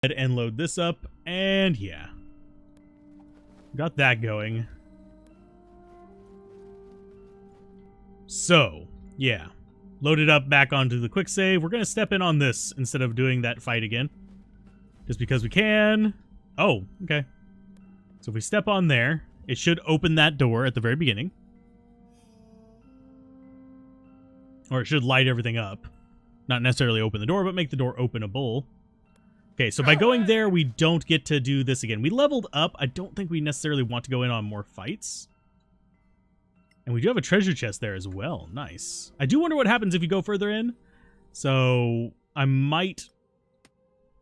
and load this up, and yeah. Got that going. So, yeah. Load it up back onto the quick save. We're going to step in on this instead of doing that fight again. Just because we can. Oh, okay. So if we step on there, it should open that door at the very beginning. Or it should light everything up. Not necessarily open the door, but make the door openable. Okay, so by going there, we don't get to do this again. We leveled up. I don't think we necessarily want to go in on more fights. And we do have a treasure chest there as well. Nice. I do wonder what happens if you go further in. So I might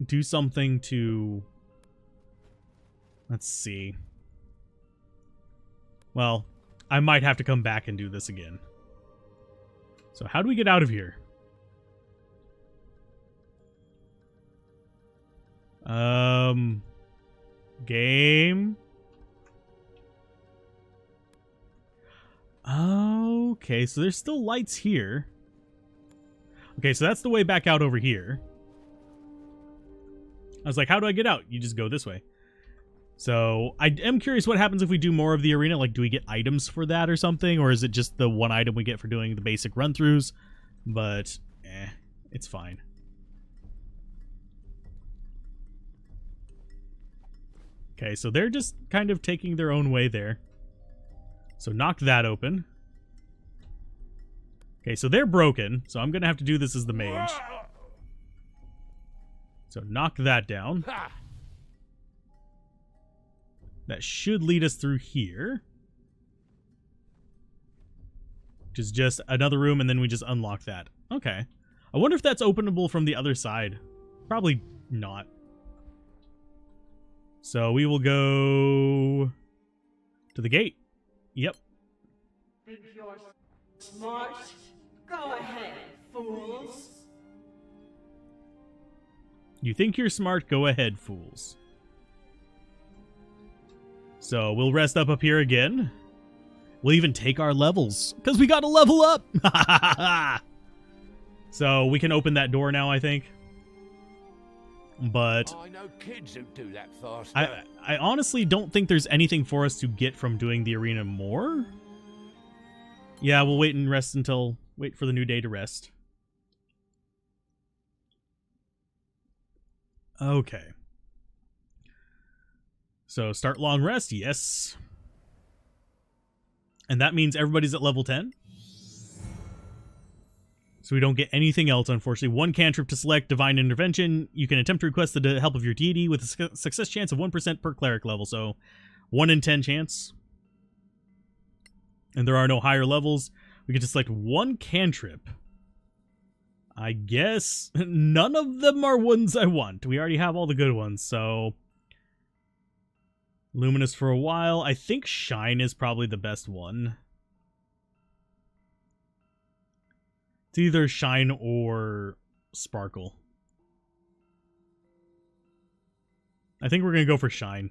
do something to... Let's see. Well, I might have to come back and do this again. So how do we get out of here? Game. Okay, so there's still lights here. Okay, so that's the way back out over here. I was like, how do I get out? You just go this way. So I am curious what happens if we do more of the arena. Like, do we get items for that or something? Or is it just the one item we get for doing the basic run-throughs? But, it's fine. Okay, so they're just kind of taking their own way there. So knock that open. Okay, so they're broken, so I'm going to have to do this as the mage. So knock that down. That should lead us through here. Which is just another room, and then we just unlock that. Okay. I wonder if that's openable from the other side. Probably not. So we will go to the gate. Yep. Think you're smart? Go ahead, fools. You think you're smart? Go ahead, fools. So we'll rest up here again. We'll even take our levels because we got to level up. So we can open that door now, I think. But I know kids who do that fast. I honestly don't think there's anything for us to get from doing the arena more. Yeah, we'll wait and rest until... Wait for the new day to rest. Okay. So start long rest, yes. And that means everybody's at level 10. So we don't get anything else, unfortunately. One cantrip to select Divine Intervention. You can attempt to request the help of your deity with a success chance of 1% per cleric level. So 1 in 10 chance. And there are no higher levels. We get to select one cantrip. I guess none of them are ones I want. We already have all the good ones, so... Luminous for a while. I think Shine is probably the best one. It's either Shine or Sparkle. I think we're going to go for Shine.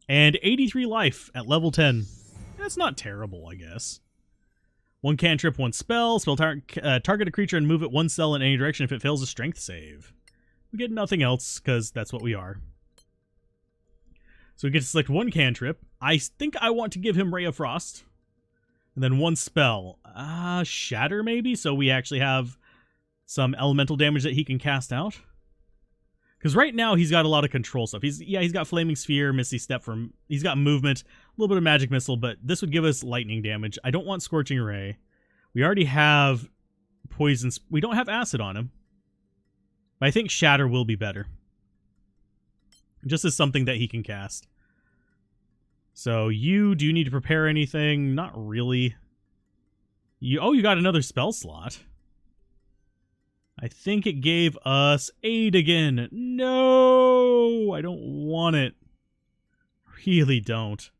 And 83 life at level 10. That's not terrible, I guess. One cantrip, one spell. Spell target a creature and move it one cell in any direction if it fails a strength save. We get nothing else, because that's what we are. So we get to select one cantrip. I think I want to give him Ray of Frost. And then one spell. Shatter, maybe? So we actually have some elemental damage that he can cast out. Because right now he's got a lot of control stuff. He's got Flaming Sphere, Misty Step from... He's got movement, a little bit of Magic Missile, but this would give us lightning damage. I don't want Scorching Ray. We already have Poison... We don't have Acid on him. But I think Shatter will be better. Just as something that he can cast. So do you need to prepare anything? Not really. You got another spell slot. I think it gave us Aid again. No! I don't want it. Really don't.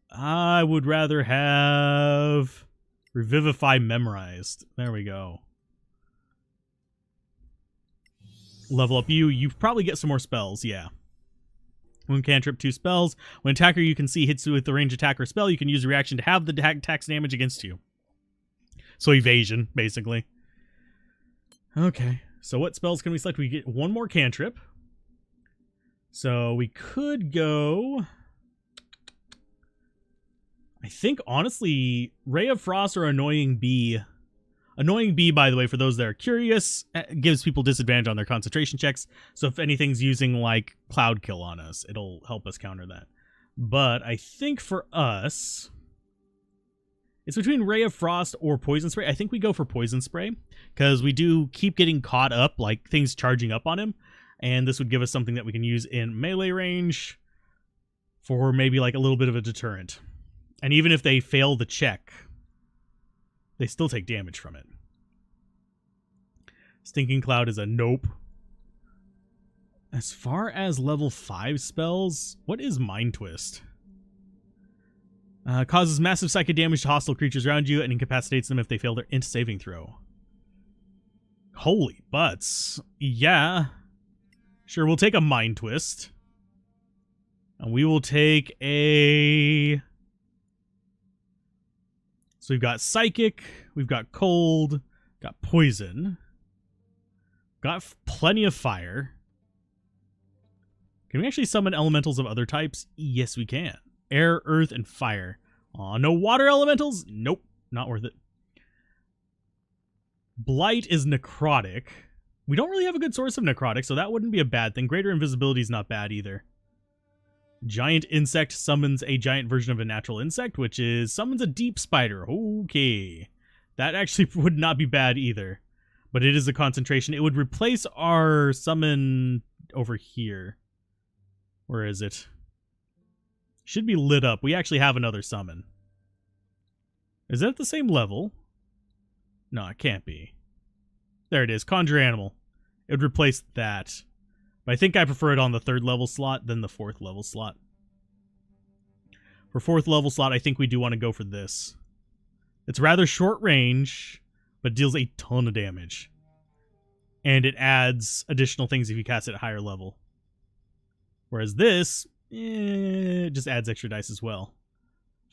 I would rather have Revivify memorized. There we go. Level up you. You probably get some more spells, yeah. One cantrip, 2 spells. When attacker you can see hits you with the range attack or spell, you can use a reaction to have the attack's damage against you. So evasion, basically. Okay. So what spells can we select? We get one more cantrip. So we could go... I think, honestly, Ray of Frost or Annoying Bee. Annoying Bee, by the way, for those that are curious, gives people disadvantage on their concentration checks. So if anything's using, like, Cloud Kill on us, it'll help us counter that. But I think for us... it's between Ray of Frost or Poison Spray. I think we go for Poison Spray, because we do keep getting caught up, like things charging up on him, and this would give us something that we can use in melee range for maybe like a little bit of a deterrent. And even if they fail the check, they still take damage from it. Stinking Cloud is a nope. As far as level 5 spells, what is Mind Twist? Causes massive psychic damage to hostile creatures around you and incapacitates them if they fail their int saving throw. Holy butts. Yeah. Sure, we'll take a Mind Twist. And we will take a... so we've got Psychic, we've got Cold, got Poison, got plenty of Fire. Can we actually summon elementals of other types? Yes, we can. Air, Earth, and Fire. Aw, no water elementals? Nope, not worth it. Blight is necrotic. We don't really have a good source of necrotic, so that wouldn't be a bad thing. Greater invisibility is not bad either. Giant insect summons a giant version of a natural insect, which is summons a deep spider. Okay. That actually would not be bad either. But it is a concentration. It would replace our summon over here. Where is it? Should be lit up. We actually have another summon. Is that at the same level? No, it can't be. There it is. Conjure Animal. It would replace that. But I think I prefer it on the 3rd level slot than the 4th level slot. For 4th level slot, I think we do want to go for this. It's rather short range, but deals a ton of damage. And it adds additional things if you cast it at higher level. Whereas this, it just adds extra dice as well.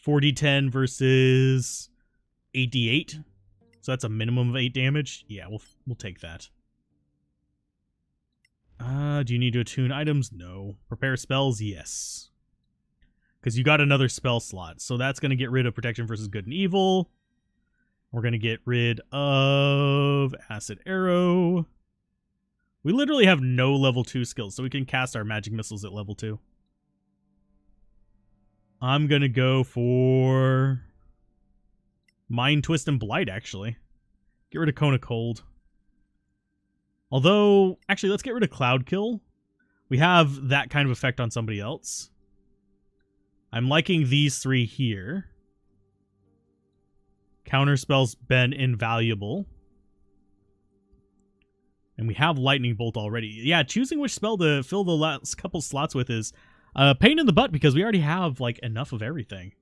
4d10 versus 8d8. So that's a minimum of 8 damage. Yeah, we'll take that. Do you need to attune items? No. Prepare spells? Yes. Because you got another spell slot. So that's going to get rid of Protection versus Good and Evil. We're going to get rid of Acid Arrow. We literally have no level 2 skills, so we can cast our magic missiles at level 2. I'm going to go for Mind Twist and Blight, actually. Get rid of Cone of Cold. Although, actually, let's get rid of Cloud Kill. We have that kind of effect on somebody else. I'm liking these 3 here. Counterspell's been invaluable. And we have Lightning Bolt already. Yeah, choosing which spell to fill the last couple slots with is a pain in the butt because we already have, like, enough of everything.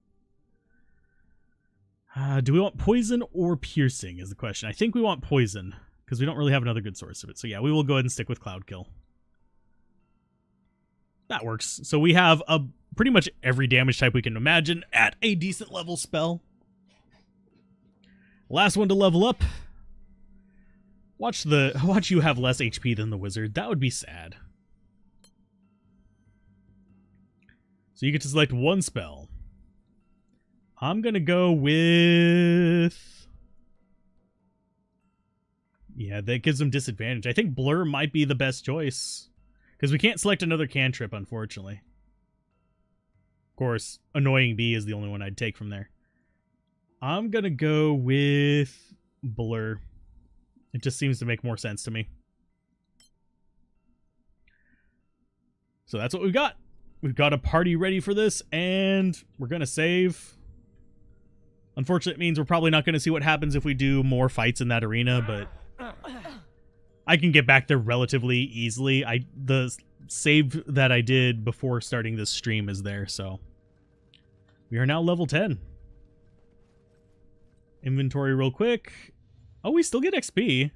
Do we want Poison or Piercing is the question. I think we want Poison, because we don't really have another good source of it. So yeah, we will go ahead and stick with Cloud Kill. That works. So we have pretty much every damage type we can imagine at a decent level spell. Last one to level up. Watch you have less HP than the wizard. That would be sad. So you get to select one spell. I'm gonna go with... yeah, that gives them disadvantage. I think Blur might be the best choice. Because we can't select another cantrip, unfortunately. Of course, Annoying Bee is the only one I'd take from there. I'm gonna go with Blur. It just seems to make more sense to me. So that's what we've got. We've got a party ready for this, and we're gonna save. Unfortunately, it means we're probably not gonna see what happens if we do more fights in that arena, but I can get back there relatively easily. The save that I did before starting this stream is there, so we are now level 10. Inventory real quick. Oh, we still get XP.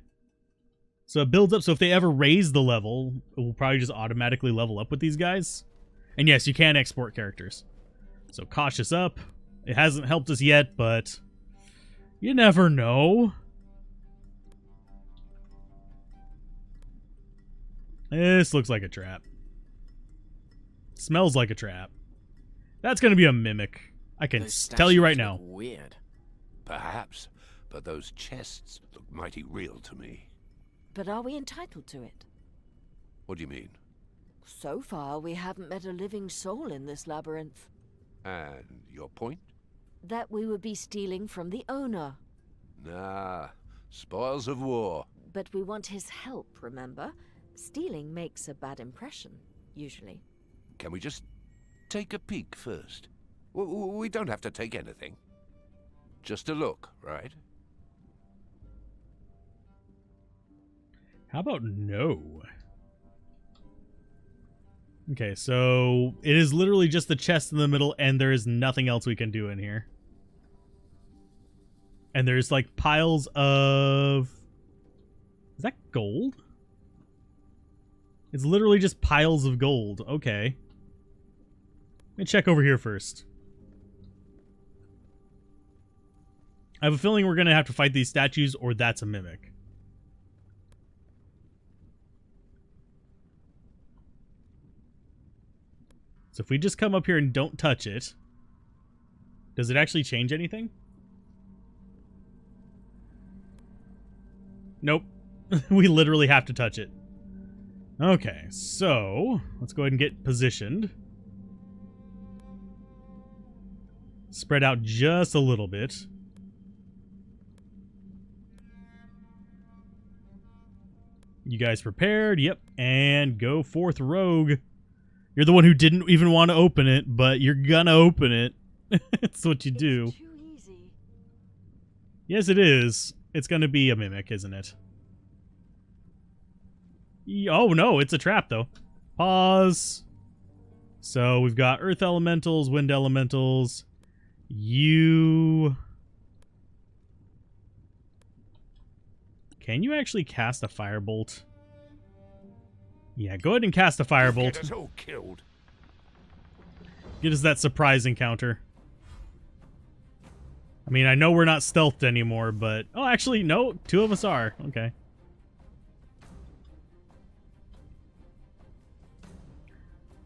So it builds up, so if they ever raise the level, it will probably just automatically level up with these guys. And yes, you can export characters. So cautious up. It hasn't helped us yet, but you never know. This looks like a trap. Smells like a trap. That's going to be a mimic. I can tell you right now. Weird. Perhaps, but those chests look mighty real to me. But are we entitled to it? What do you mean? So far, we haven't met a living soul in this labyrinth. And your point? That we would be stealing from the owner. Nah, spoils of war. But we want his help, remember? Stealing makes a bad impression, usually. Can we just take a peek first? We don't have to take anything. Just a look, right? How about no? Okay, so it is literally just the chest in the middle, and there is nothing else we can do in here. And there's like piles of... Is that gold? It's literally just piles of gold. Okay. Let me check over here first. I have a feeling we're going to have to fight these statues, or that's a mimic. So if we just come up here and don't touch it, does it actually change anything? Nope. We literally have to touch it. Okay, so let's go ahead and get positioned. Spread out just a little bit. You guys prepared? Yep. And go forth, rogue. You're the one who didn't even want to open it, but you're gonna open it. That's what you do. It's too easy. Yes, it is. It's gonna be a mimic, isn't it? Oh, no, it's a trap, though. Pause. So we've got earth elementals, wind elementals. You... Can you actually cast a firebolt? Yeah, go ahead and cast a firebolt. Get us all killed. Get us that surprise encounter. I mean, I know we're not stealthed anymore, but... Oh, actually, no. 2 of us are. Okay.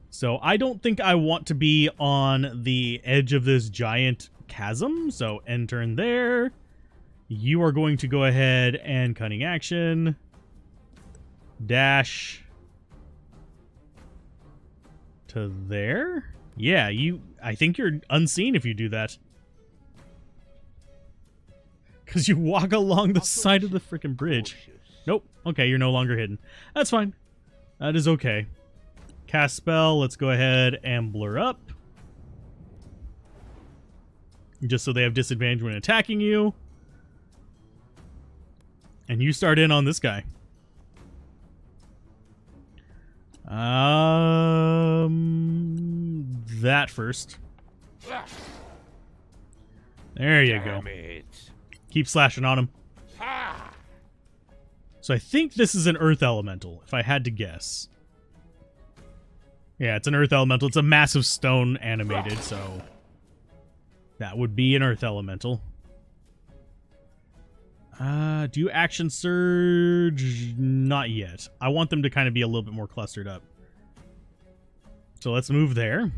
So I don't think I want to be on the edge of this giant chasm. So end turn there. You are going to go ahead and cunning action. Dash. To there? Yeah, I think you're unseen if you do that. Because you walk along the side of the freaking bridge. Nope. Okay, you're no longer hidden. That's fine. That is okay. Cast spell. Let's go ahead and blur up. Just so they have disadvantage when attacking you. And you start in on this guy. That first. There you go. Keep slashing on him. So I think this is an earth elemental, if I had to guess. Yeah, it's an earth elemental. It's a massive stone animated, so that would be an earth elemental. Do action surge? Not yet. I want them to kind of be a little bit more clustered up. So let's move there.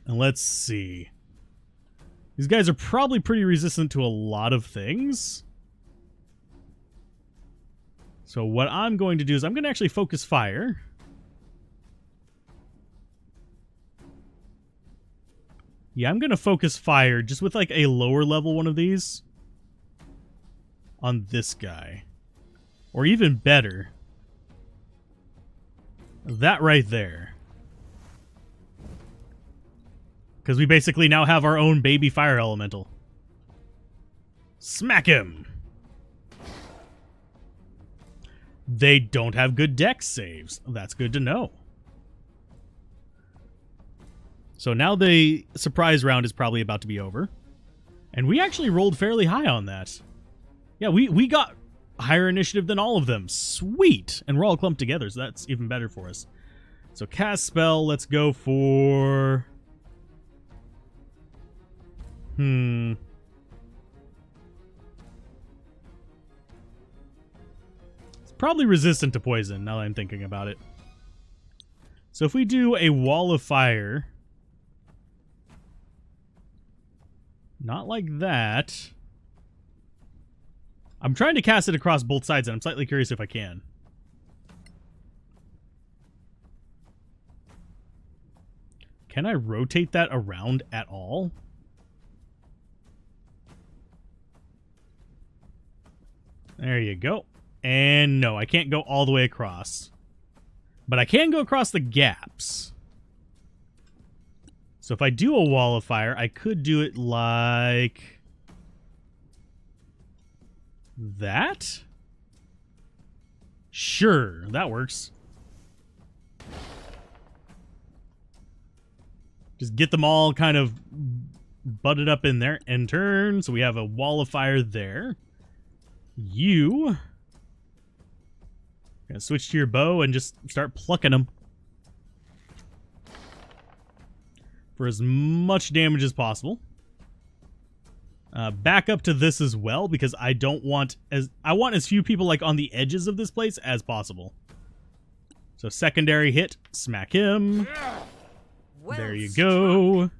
And let's see. These guys are probably pretty resistant to a lot of things. So what I'm going to do is I'm going to actually focus fire. Yeah, I'm going to focus fire just with like a lower level one of these on this guy. Or even better, that right there. Because we basically now have our own baby fire elemental. Smack him! They don't have good dex saves. That's good to know. So now the surprise round is probably about to be over. And we actually rolled fairly high on that. Yeah, we got higher initiative than all of them. Sweet! And we're all clumped together, so that's even better for us. So cast spell, let's go for... Let's Probably resistant to poison, now that I'm thinking about it. So if we do a wall of fire... Not like that. I'm trying to cast it across both sides, and I'm slightly curious if I can. Can I rotate that around at all? There you go. And no, I can't go all the way across. But I can go across the gaps. So if I do a wall of fire, I could do it like... that? Sure, that works. Just get them all kind of butted up in there and turn. So we have a wall of fire there. You... gonna switch to your bow and just start plucking them. For as much damage as possible. Back up to this as well, because I don't want I want as few people like on the edges of this place as possible. So secondary hit, smack him. Well There you struck. go.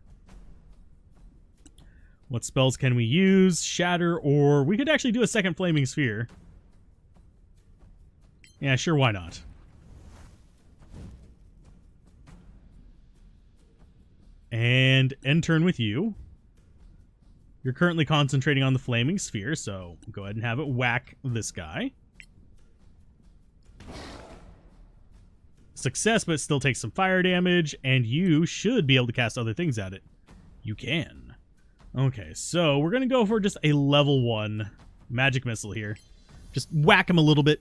What spells can we use? Shatter, or we could actually do a second flaming sphere. Yeah, sure, why not? And end turn with you. You're currently concentrating on the flaming sphere, so go ahead and have it whack this guy. Success, but it still takes some fire damage, and you should be able to cast other things at it. You can. Okay, so we're going to go for just a level 1 magic missile here. Just whack him a little bit.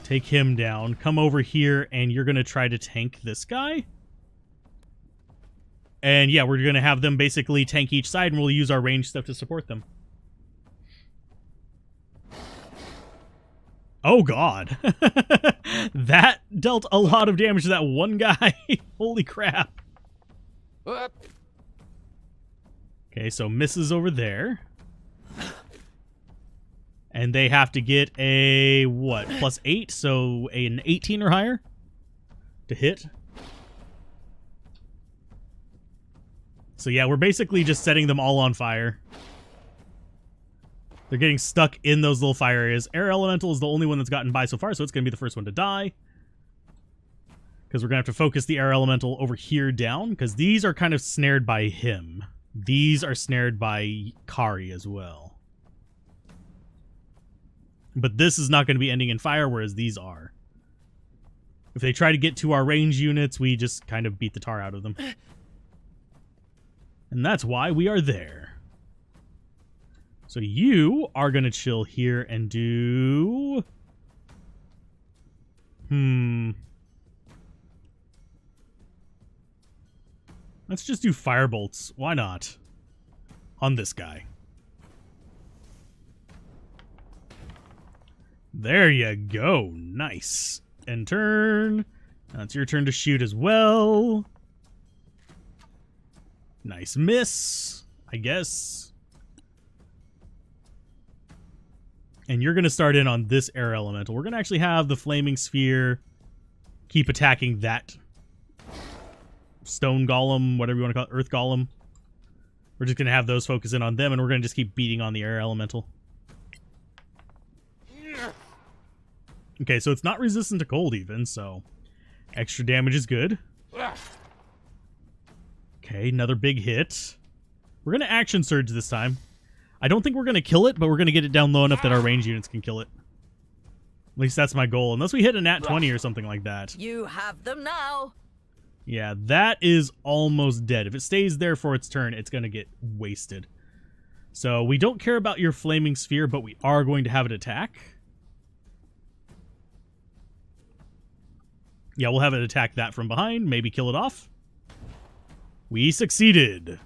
Take him down. Come over here, and you're going to try to tank this guy. And yeah, we're going to have them basically tank each side, and we'll use our range stuff to support them. Oh, God. That dealt a lot of damage to that one guy. Holy crap. Okay, so misses over there. And they have to get a, what, +8? So an 18 or higher to hit. So yeah, we're basically just setting them all on fire. They're getting stuck in those little fire areas. Air Elemental is the only one that's gotten by so far, so it's going to be the first one to die. Because we're going to have to focus the Air Elemental over here down, because these are kind of snared by him. These are snared by Kari as well. But this is not going to be ending in fire, whereas these are. If they try to get to our range units, we just kind of beat the tar out of them. And that's why we are there. So you are going to chill here and do... Let's just do firebolts. Why not? On this guy. There you go. Nice. End turn. Now it's your turn to shoot as well. Nice miss, I guess. And you're going to start in on this air elemental. We're going to actually have the flaming sphere keep attacking that stone golem, whatever you want to call it, earth golem. We're just going to have those focus in on them, and we're going to just keep beating on the air elemental. Okay, so it's not resistant to cold even, so extra damage is good. Okay, another big hit. We're going to action surge this time. I don't think we're going to kill it, but we're going to get it down low enough that our range units can kill it. At least that's my goal, unless we hit a nat 20 or something like that. You have them now. Yeah, that is almost dead. If it stays there for its turn, it's going to get wasted. So we don't care about your flaming sphere, but we are going to have it attack. Yeah, we'll have it attack that from behind, maybe kill it off. We succeeded.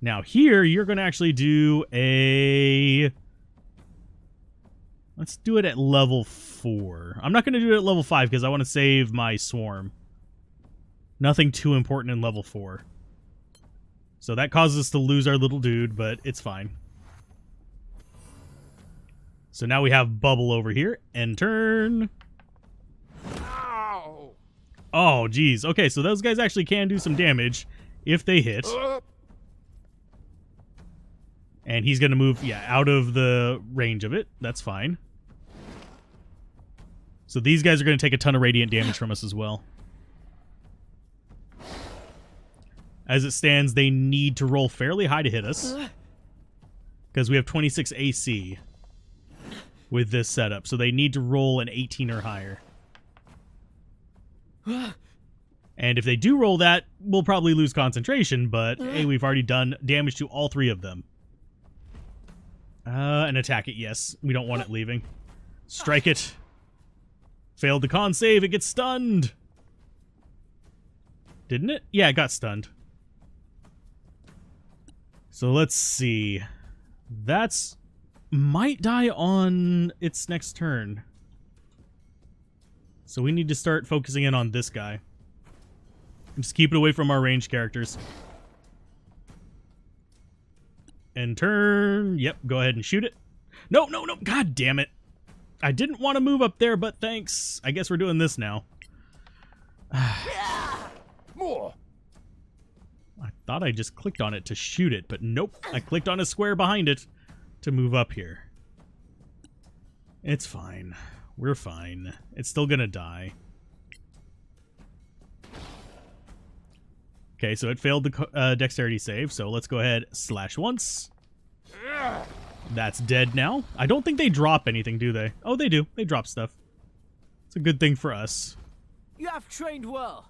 Now here, you're going to actually do a... Let's do it at level 4. I'm not going to do it at level 5 because I want to save my swarm. Nothing too important in level 4. So that causes us to lose our little dude, but it's fine. So now we have Bubble over here. End turn. Ow! Oh, geez. Okay, so those guys actually can do some damage if they hit. And he's going to move, yeah, out of the range of it. That's fine. So these guys are going to take a ton of radiant damage from us as well. As it stands, they need to roll fairly high to hit us. Because we have 26 AC with this setup. So they need to roll an 18 or higher. And if they do roll that, we'll probably lose concentration. But, hey, we've already done damage to all three of them. And attack it, yes. We don't want it leaving. Strike it. Failed the con save. It gets stunned. Didn't it? Yeah, it got stunned. So let's see. That's... might die on its next turn. So we need to start focusing in on this guy. Just keep it away from our ranged characters. End turn. Yep, go ahead and shoot it. No, no, no. God damn it. I didn't want to move up there, but thanks. I guess we're doing this now. More. I thought I just clicked on it to shoot it, but nope. I clicked on a square behind it to move up here. It's fine. We're fine. It's still gonna die. Okay, so it failed the dexterity save, so let's go ahead, slash once. That's dead now. I don't think they drop anything, do they? Oh, they do. They drop stuff. It's a good thing for us. You have trained well.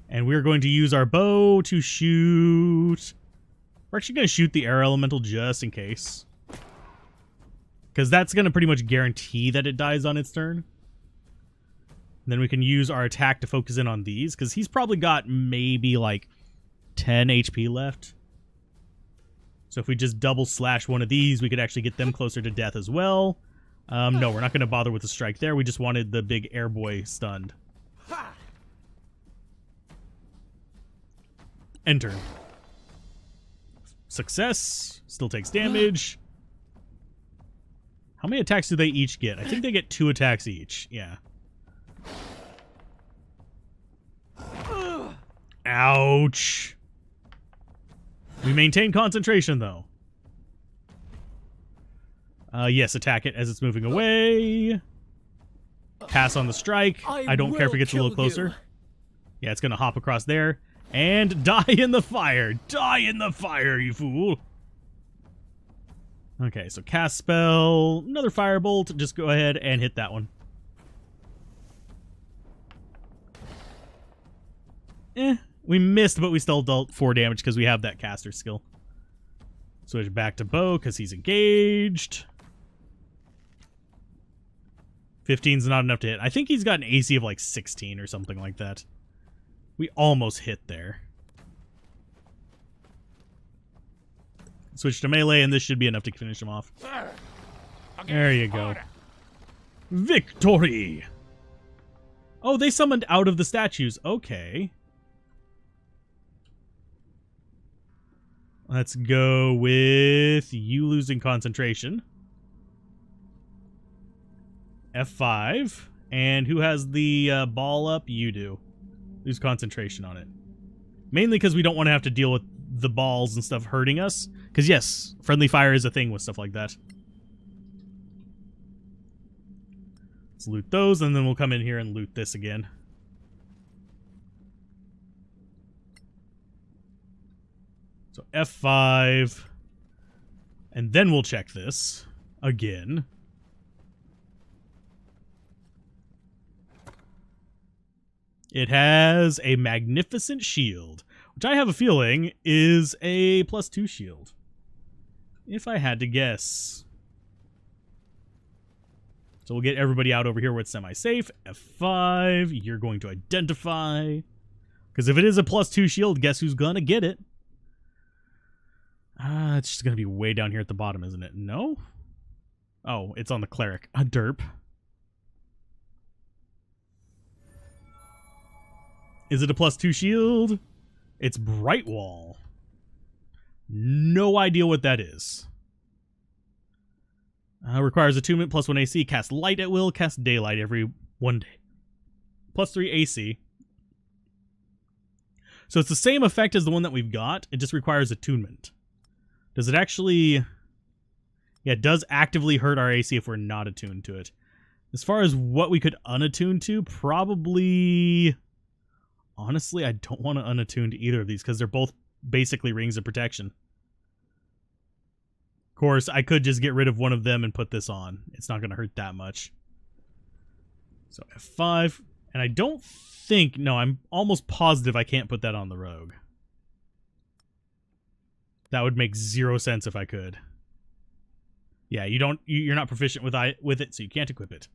And we're going to use our bow to shoot... We're actually going to shoot the air elemental just in case. Because that's going to pretty much guarantee that it dies on its turn. And then we can use our attack to focus in on these, because he's probably got maybe like 10 HP left. So if we just double slash one of these, we could actually get them closer to death as well. No, we're not going to bother with the strike there. We just wanted the big air boy stunned. End turn. Success. Still takes damage. How many attacks do they each get? I think they get 2 attacks each. Yeah. Ouch. We maintain concentration, though. Yes, attack it as it's moving away. Pass on the strike. I don't care if it gets a little closer. Yeah, it's going to hop across there. And die in the fire. Die in the fire, you fool. Okay, so cast spell. Another firebolt. Just go ahead and hit that one. We missed, but we still dealt 4 damage because we have that caster skill. Switch back to bow because he's engaged. 15's not enough to hit. I think he's got an AC of like 16 or something like that. We almost hit there. Switch to melee, and this should be enough to finish him off. There you go. Victory! Oh, they summoned out of the statues. Okay. Let's go with you losing concentration. F5. And who has the ball up? You do. Lose concentration on it. Mainly because we don't want to have to deal with the balls and stuff hurting us. Because yes, friendly fire is a thing with stuff like that. Let's loot those, and then we'll come in here and loot this again. So F5. And then we'll check this again. It has a magnificent shield, which I have a feeling is a +2 shield. If I had to guess. So we'll get everybody out over here where it's semi-safe. F5, you're going to identify. Because if it is a +2 shield, guess who's gonna get it? It's just gonna be way down here at the bottom, isn't it? No? Oh, it's on the cleric. A derp. Is it a +2 shield? It's Bright Wall. No idea what that is. Requires attunement, plus 1 AC. Cast light at will. Cast daylight every 1 day. Plus 3 AC. So it's the same effect as the one that we've got. It just requires attunement. Does it actually... Yeah, it does actively hurt our AC if we're not attuned to it. As far as what we could unattune to, probably... Honestly, I don't want to unattune to either of these because they're both basically rings of protection. Of course, I could just get rid of one of them and put this on. It's not going to hurt that much. So F5. And I don't think... No, I'm almost positive I can't put that on the rogue. That would make 0 sense if I could. Yeah, you're not proficient with it, so you can't equip it.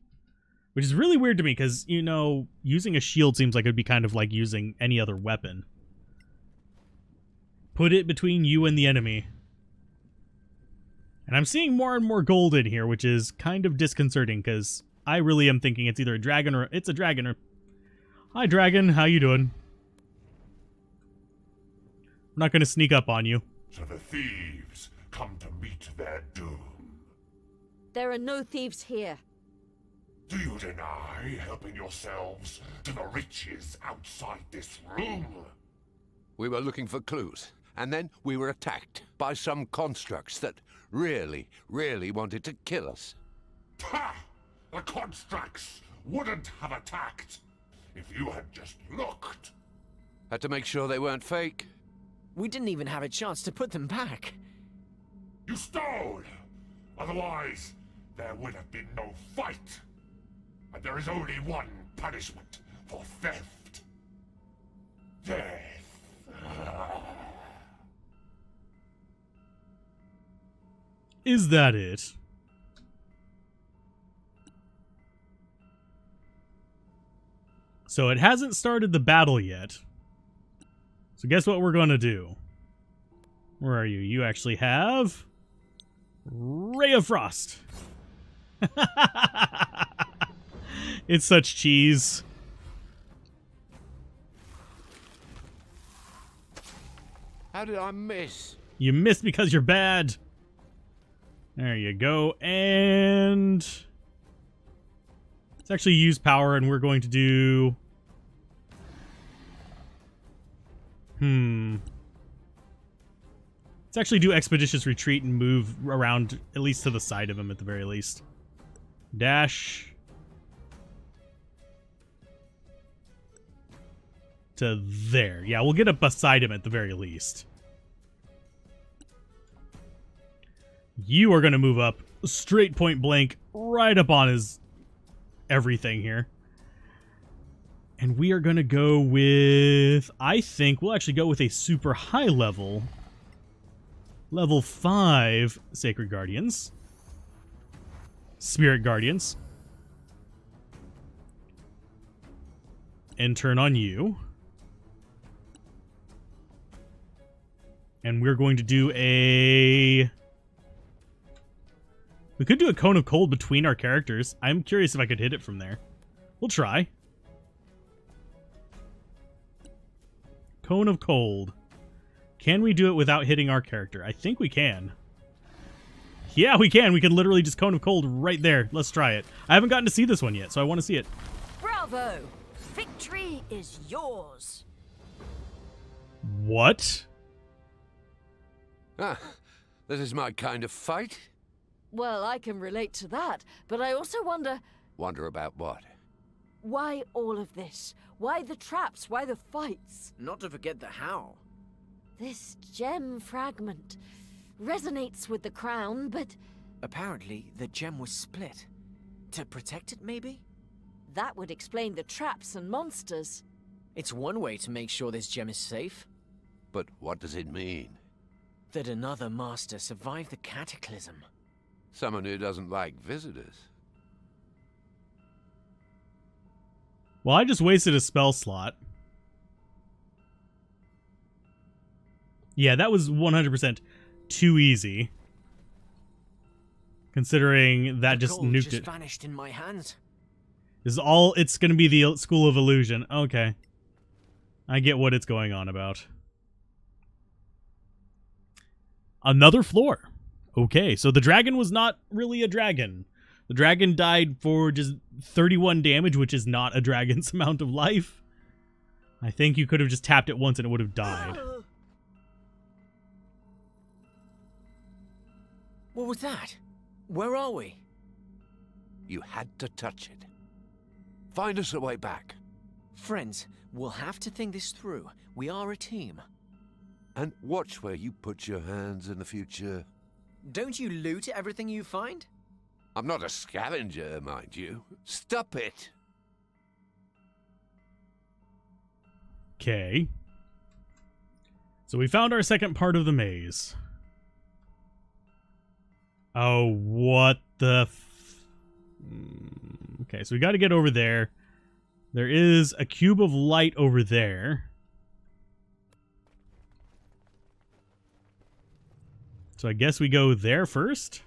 Which is really weird to me, because, you know, using a shield seems like it would be kind of like using any other weapon. Put it between you and the enemy. And I'm seeing more and more gold in here, which is kind of disconcerting, because I really am thinking it's either a dragon or... It's a dragon or... Hi, dragon. How you doing? I'm not going to sneak up on you. So the thieves come to meet their doom. There are no thieves here. Do you deny helping yourselves to the riches outside this room? We were looking for clues, and then we were attacked by some constructs that really wanted to kill us. Ha! The constructs wouldn't have attacked if you had just looked. Had to make sure they weren't fake. We didn't even have a chance to put them back. You stole! Otherwise, there would have been no fight. And there is only one punishment for theft. Death. Is that it? So it hasn't started the battle yet. So guess what we're going to do? Where are you? You actually have... Ray of Frost. It's such cheese. How did I miss? You missed because you're bad. There you go. And... let's actually use power, and we're going to do... Let's actually do Expeditious Retreat and move around at least to the side of him at the very least. Dash. To there. Yeah, we'll get up beside him at the very least. You are going to move up straight point blank right up on his everything here. And we are going to go with... I think we'll actually go with a super high level. Level 5 Sacred Guardians. Spirit Guardians. And turn on you. And we're going to do a... we could do a Cone of Cold between our characters. I'm curious if I could hit it from there. We'll try. Cone of Cold. Can we do it without hitting our character? I think we can. Yeah, we can. We can literally just Cone of Cold right there. Let's try it. I haven't gotten to see this one yet, so I want to see it. Bravo! Victory is yours. What? Ah, this is my kind of fight. Well, I can relate to that, but I also wonder... Wonder about what? why all of this? Why the traps? Why the fights? Not to forget the how. This gem fragment resonates with the crown, but... Apparently, the gem was split. To protect it, maybe? that would explain the traps and monsters. It's one way to make sure this gem is safe. But what does it mean? That another master survived the cataclysm. Someone who doesn't like visitors. Well, I just wasted a spell slot. Yeah, that was 100% too easy. Considering that just gold nuked just it. Vanished in my hands. This is all, it's going to be the School of Illusion. Okay. I get what it's going on about. Another floor. Okay, so the dragon was not really a dragon. The dragon died for just 31 damage, which is not a dragon's amount of life. I think you could have just tapped it once and it would have died. What was that? Where are we? You had to touch it. Find us a way back. Friends, we'll have to think this through. We are a team. And watch where you put your hands in the future. Don't you loot everything you find? I'm not a scavenger, mind you. Stop it! Okay. So we found our second part of the maze. Oh, what the okay, so we got to get over there. There is a cube of light over there. So I guess we go there first.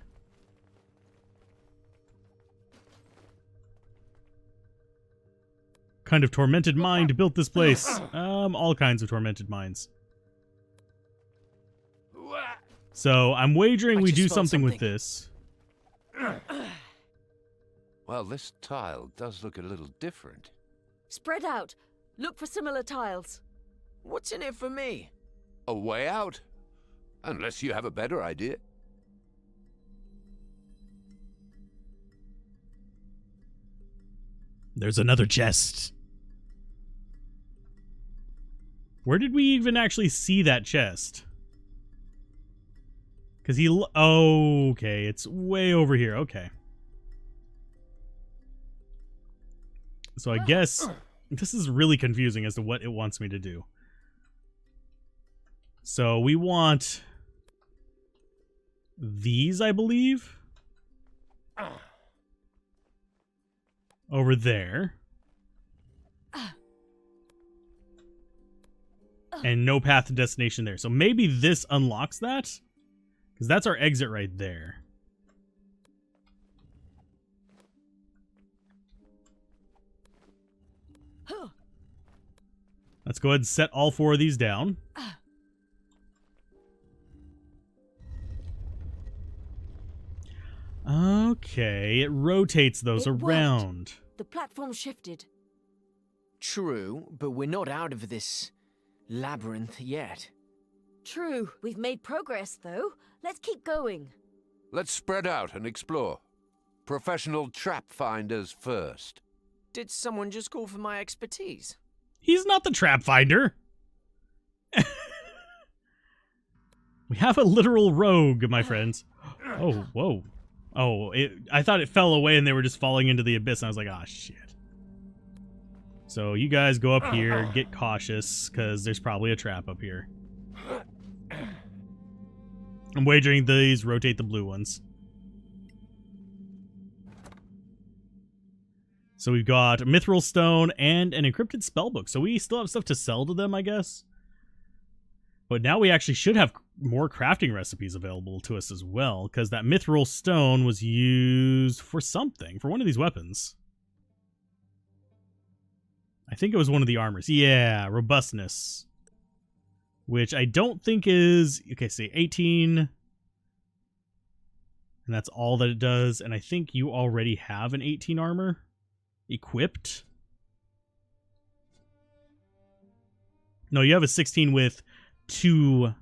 Kind of tormented mind built this place. All kinds of tormented minds. So I'm wagering we do something with this. Well, this tile does look a little different. Spread out. Look for similar tiles. What's in it for me? A way out? Unless you have a better idea. There's another chest. Where did we even actually see that chest? Because he... Oh, okay. It's way over here. Okay. So I guess this is really confusing as to what it wants me to do. So we want these, I believe. Over there. And no path to destination there. So maybe this unlocks that? Because that's our exit right there. Let's go ahead and set all 4 of these down. Okay, it rotates those around. The platform shifted. True, but we're not out of this labyrinth yet. True. We've made progress, though. Let's keep going. Let's spread out and explore. Professional trap finders first. Did someone just call for my expertise? He's not the trap finder. We have a literal rogue, my friends. Oh, whoa. Oh, I thought it fell away and they were just falling into the abyss. And I was like, ah, shit. So you guys go up here, get cautious, because there's probably a trap up here. I'm wagering these rotate the blue ones. So we've got a mithril stone and an encrypted spellbook. So we still have stuff to sell to them, I guess. But now we actually should have more crafting recipes available to us as well, because that mithril stone was used for something, for one of these weapons. I think it was one of the armors. Yeah, robustness. Which I don't think is... Okay, say 18. And that's all that it does. And I think you already have an 18 armor equipped. No, you have a 16 with 2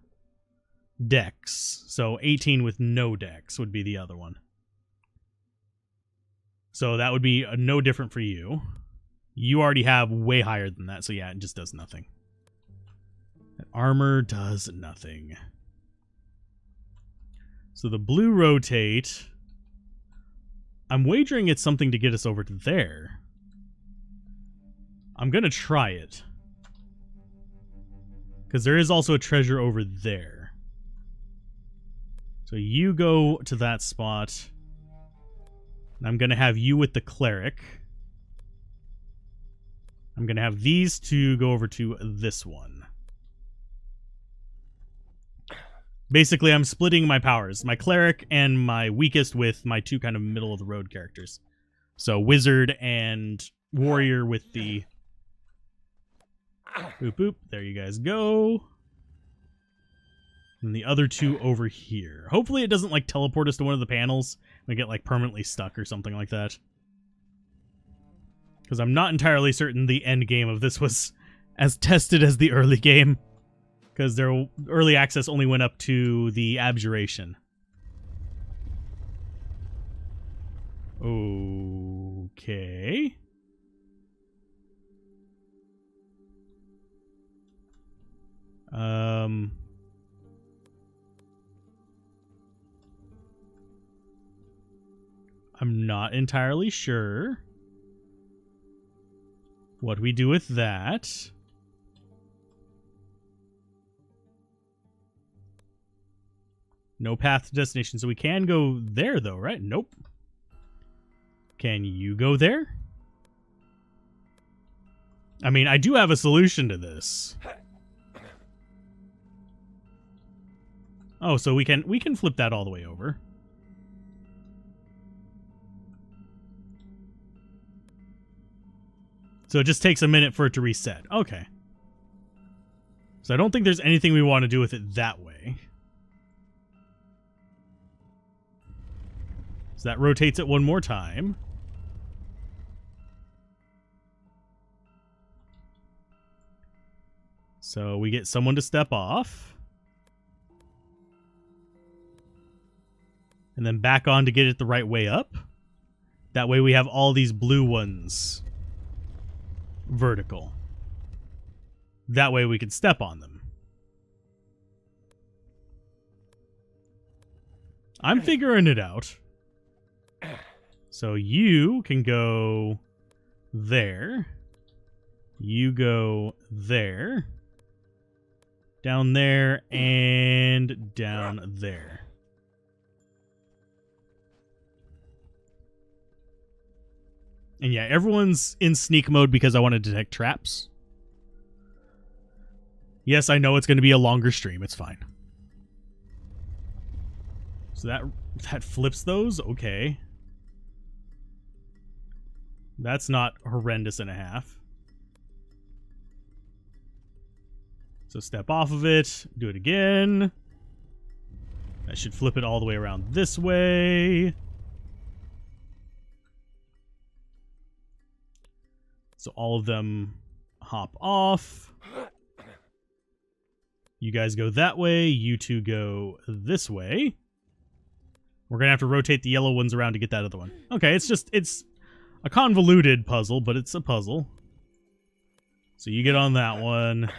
decks. So 18 with no decks would be the other one. So that would be no different for you. You already have way higher than that. So yeah, it just does nothing. That armor does nothing. So the blue rotate. I'm wagering it's something to get us over to there. I'm going to try it. Because there is also a treasure over there. So you go to that spot. And I'm going to have you with the cleric. I'm going to have these two go over to this one. Basically, I'm splitting my powers. My cleric and my weakest with my 2 kind of middle-of-the-road characters. So wizard and warrior with the... Boop, boop. There you guys go. And the other two over here. Hopefully it doesn't like teleport us to one of the panels and we get like permanently stuck or something like that. Because I'm not entirely certain the end game of this was as tested as the early game. Because their early access only went up to the abjuration. Okay. I'm not entirely sure what we do with that. No path to destination, so we can go there though, right? Nope. Can you go there? I mean, I do have a solution to this. Oh, so we can flip that all the way over. So it just takes a minute for it to reset. Okay. So I don't think there's anything we want to do with it that way. So that rotates it one more time. So we get someone to step off. And then back on to get it the right way up. That way we have all these blue ones vertical. That way we can step on them. I'm figuring it out. So you can go there. You go there. Down there and down there. And yeah, everyone's in sneak mode because I want to detect traps. Yes, I know it's going to be a longer stream. It's fine. So that flips those? Okay. That's not horrendous and a half. So step off of it. Do it again. That should flip it all the way around this way. So all of them hop off. You guys go that way. You two go this way. We're going to have to rotate the yellow ones around to get that other one. Okay, it's a convoluted puzzle, but it's a puzzle. So you get on that one.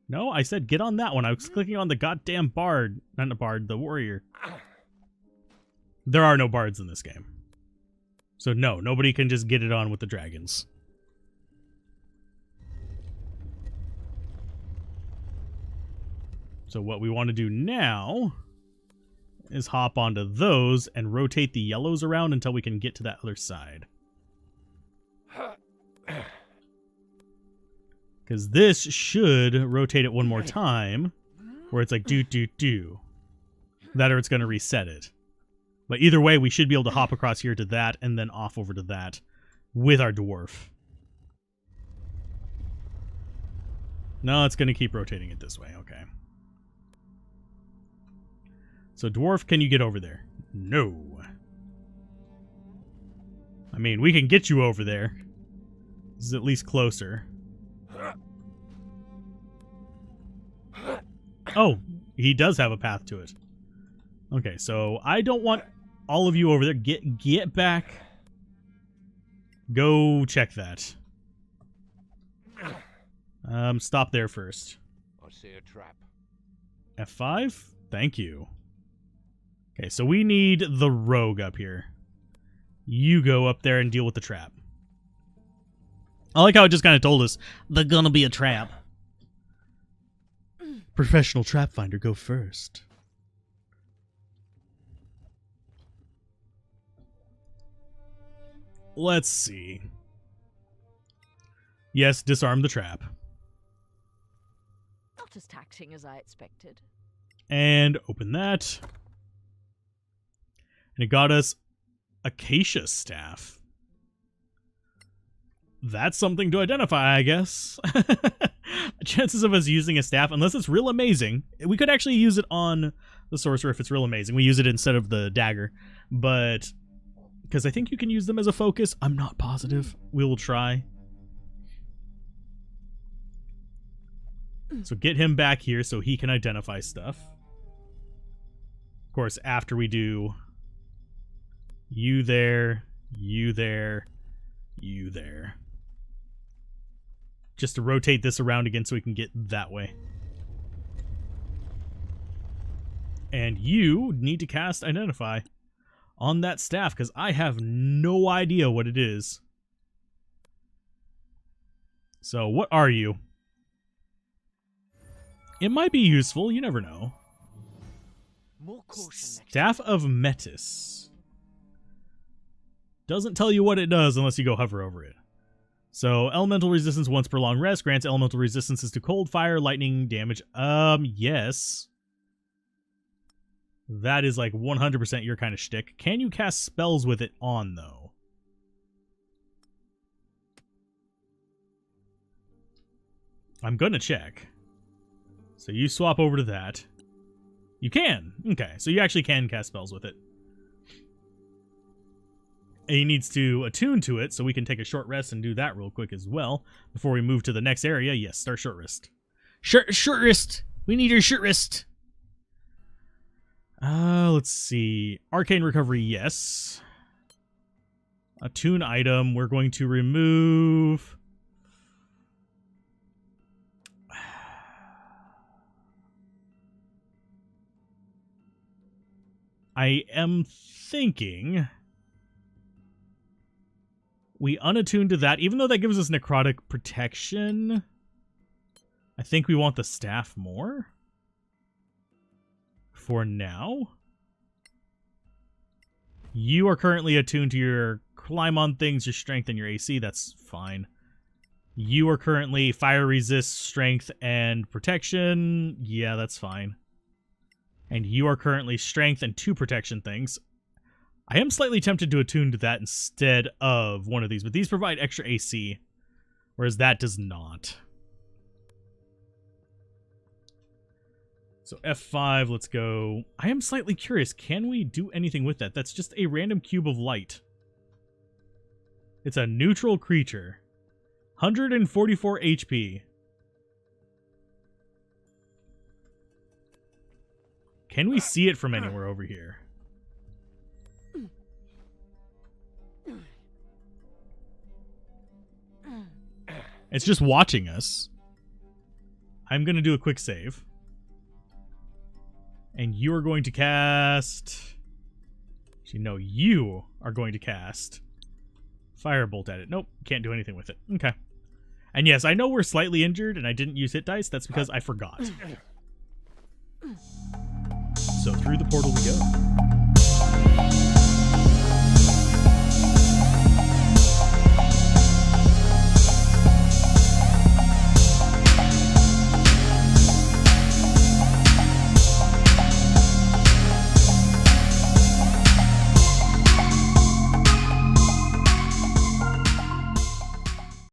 No, I said get on that one. I was clicking on the goddamn bard. Not the bard, the warrior. There are no bards in this game. So no, nobody can just get it on with the dragons. So what we want to do now is hop onto those and rotate the yellows around until we can get to that other side. Because this should rotate it one more time, where it's like do. That or it's going to reset it. But either way, we should be able to hop across here to that and then off over to that with our dwarf. No, it's going to keep rotating it this way. Okay. So dwarf, can you get over there? No. I mean, we can get you over there. This is at least closer. Oh, he does have a path to it. Okay, so I don't want all of you over there. Get back. Go check that. Stop there first. I see a trap. F5? Thank you. Okay, so we need the rogue up here. You go up there and deal with the trap. I like how it just kind of told us, there's gonna be a trap. Professional trap finder, go first. Let's see. Yes, disarm the trap. Not as taxing as I expected. And open that. And it got us Acacia Staff. That's something to identify, I guess. Chances of us using a staff, unless it's real amazing, we could actually use it on the sorcerer if it's real amazing. We use it instead of the dagger, but because I think you can use them as a focus, I'm not positive. We will try. So get him back here so he can identify stuff. Of course, after we do you there, you there, you there. Just to rotate this around again so we can get that way. And you need to cast Identify on that staff because I have no idea what it is. So what are you? It might be useful, you never know. More caution next Staff of Metis. Doesn't tell you what it does unless you go hover over it. So, elemental resistance once per long rest grants elemental resistances to cold, fire, lightning, damage. Yes. That is like 100% your kind of shtick. Can you cast spells with it on, though? I'm gonna check. So you swap over to that. You can. Okay, so you actually can cast spells with it. And he needs to attune to it, so we can take a short rest and do that real quick as well before we move to the next area. Yes, start short rest. Short rest. We need your short rest. Let's see. Arcane recovery, yes. Attune item. We're going to remove. I am thinking we unattune to that, even though that gives us necrotic protection. I think we want the staff more for now. You are currently attuned to your climb on things, your strength, and your AC. That's fine. You are currently fire resist, strength, and protection. Yeah, that's fine. And you are currently strength and 2 protection things. I am slightly tempted to attune to that instead of one of these, but these provide extra AC, whereas that does not. So F5, let's go. I am slightly curious, can we do anything with that? That's just a random cube of light. It's a neutral creature. 144 HP. Can we see it from anywhere over here? It's just watching us. I'm going to do a quick save. And you are going to cast... Actually, no, you are going to cast Firebolt at it. Nope, can't do anything with it. Okay. And yes, I know we're slightly injured and I didn't use hit dice. That's because I forgot. So through the portal we go.